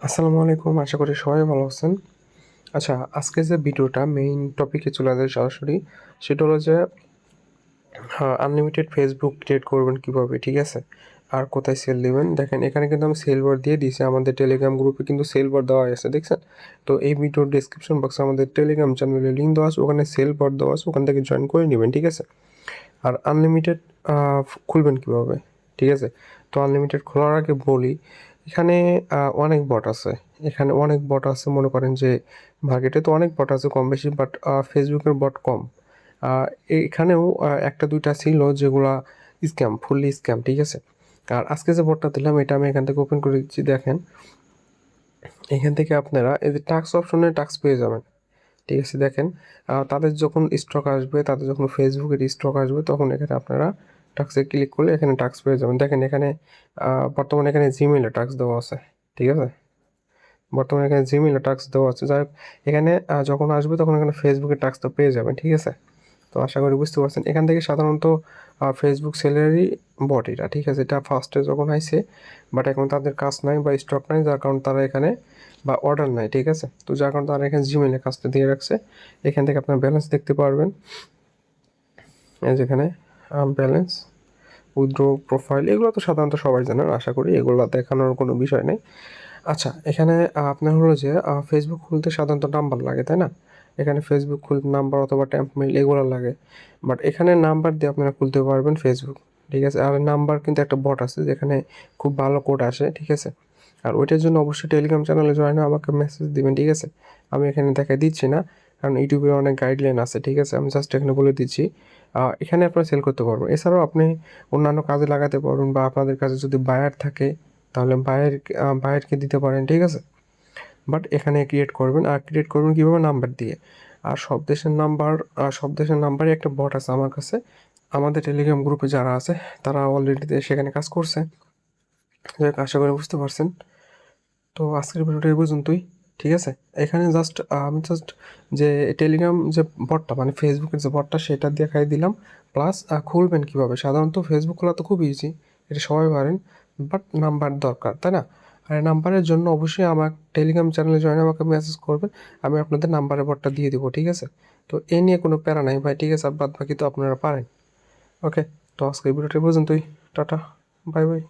আসসালামু আলাইকুম, আশা করি সবাই ভালো আছেন। আচ্ছা, আজকে যে ভিডিওটা মেইন টপিকে চলে যায় সরাসরি, সেটা হলো যে আনলিমিটেড ফেসবুক ক্রিয়েট করবেন কীভাবে, ঠিক আছে? আর কোথায় সেল দিবেন। দেখেন এখানে কিন্তু আমি সেল বার দিয়ে দিয়েছি, আমাদের টেলিগ্রাম গ্রুপে কিন্তু সেল বার দেওয়া আছে, দেখছেন? তো এই ভিডিওর ডিসক্রিপশন বক্সে আমাদের টেলিগ্রাম চ্যানেলের লিঙ্ক দেওয়া আছে, ওখানে সেল বার দেওয়া আছে, ওখান থেকে জয়েন করে নেবেন, ঠিক আছে? আর আনলিমিটেড খুলবেন কীভাবে, ঠিক আছে? তো আনলিমিটেড খোলার আগে বলি, এখানে অনেক বট আছে। এখানে অনেক বট আছে, মনে করেন যে মার্কেটে তো অনেক বট আছে কম বেশি, বাট ফেসবুকের বট কম। এখানেও একটা দুইটা ছিল যেগুলা স্ক্যাম, ফুললি স্ক্যাম, ঠিক আছে? আর আজকে যে বটটা দিলাম এটা আমি এখান থেকে ওপেন করে দিচ্ছি, দেখেন এখান থেকে আপনারা এই যে টাস্ক অপশনে টাস্ক পেয়ে যাবেন, ঠিক আছে? দেখেন তাদের যখন স্টক আসবে, তাদের যখন ফেসবুকের স্টক আসবে, তখন এখানে আপনারা টাস্কে ক্লিক করলে এখানে টাস্ক পেয়ে যাবেন। দেখেন এখানে বর্তমানে এখানে জিমেইলে টাস্ক দেওয়া আছে, ঠিক আছে? বর্তমানে এখানে জিমেইলে টাস্ক দেওয়া আছে। যাই হোক, এখানে যখন আসবে তখন এখানে ফেসবুকের টাস্কটা পেয়ে যাবেন, ঠিক আছে? তো আশা করি বুঝতে পারছেন। এখান থেকে সাধারণত ফেসবুক সেলেরই বট এটা, ঠিক আছে? এটা ফার্স্টে যখন আইছে, বাট এখন তাদের কাজ নাই বা স্টক নাই, যার কারণে তারা এখানে বা অর্ডার নাই, ঠিক আছে? তো যার কারণে তারা এখানে জিমেইলে কাজটা দিয়ে রাখছে। এখান থেকে আপনার ব্যালেন্স দেখতে পারবেন, এই যেখানে ব্যালেন্স, উইথড্র, প্রোফাইল, এগুলো তো সাধারণত সবাই জানেন, আশা করি এগুলো দেখানোর কোনো বিষয় নেই। আচ্ছা, এখানে আপনার হলো যে ফেসবুক খুলতে সাধারণত নাম্বার লাগে, তাই না? এখানে ফেসবুক খুলতে নাম্বার অথবা ট্যাম্প মেইল এগুলো লাগে, বাট এখানে নাম্বার দিয়ে আপনারা খুলতে পারবেন ফেসবুক, ঠিক আছে? আর নাম্বার কিন্তু একটা বট আছে যেখানে খুব ভালো কোড আসে, ঠিক আছে? আর ওইটার জন্য অবশ্যই টেলিগ্রাম চ্যানেলে জয়েন হয়ে আমাকে মেসেজ দিবেন, ঠিক আছে? আমি এখানে দেখা দিচ্ছি না, কারণ ইউটিউবে অনেক গাইডলাইন আছে, ঠিক আছে? আমি জাস্ট এখানে বলে দিচ্ছি। এখানে আপনারা সেল করতে পারবেন। এছাড়াও আপনি অন্যান্য কাজে লাগাতে পারবেন, বা আপনাদের কাছে যদি বায়ার থাকে তাহলে বায়ারকে দিতে পারেন, ঠিক আছে? বাট এখানে ক্রিয়েট করবেন, আর ক্রিয়েট করবেন কীভাবে? নাম্বার দিয়ে। আর সব দেশের নাম্বারই একটা বট আছে আমার কাছে। আমাদের টেলিগ্রাম গ্রুপে যারা আছে তারা অলরেডি সেখানে কাজ করছে। যাই হোক, আশা করি বুঝতে পারছেন। তো আজকের ভিডিওটা এই পর্যন্তই, ঠিক আছে? এখানে জাস্ট আমি জাস্ট যে টেলিগ্রাম যে বটটা, মানে ফেসবুকের যে বটটা, সেটা দেখাই দিলাম। প্লাস খুলবেন কীভাবে। সাধারণত ফেসবুক খোলা তো খুব ইজি, এটা সবাই পারেন, বাট নাম্বার দরকার, তাই না? আর এই নাম্বারের জন্য অবশ্যই আমার টেলিগ্রাম চ্যানেলে জয়েন আমাকে মেসেজ করবেন, আমি আপনাদের নাম্বারের বটটা দিয়ে দেবো, ঠিক আছে? তো এ নিয়ে কোনো প্যারা নাই ভাই, ঠিক আছে? আর বাদ বাকি তো আপনারা পারেন। ওকে, তো আজকের ভিডিওটা এই পর্যন্তই। Tata, bye bye.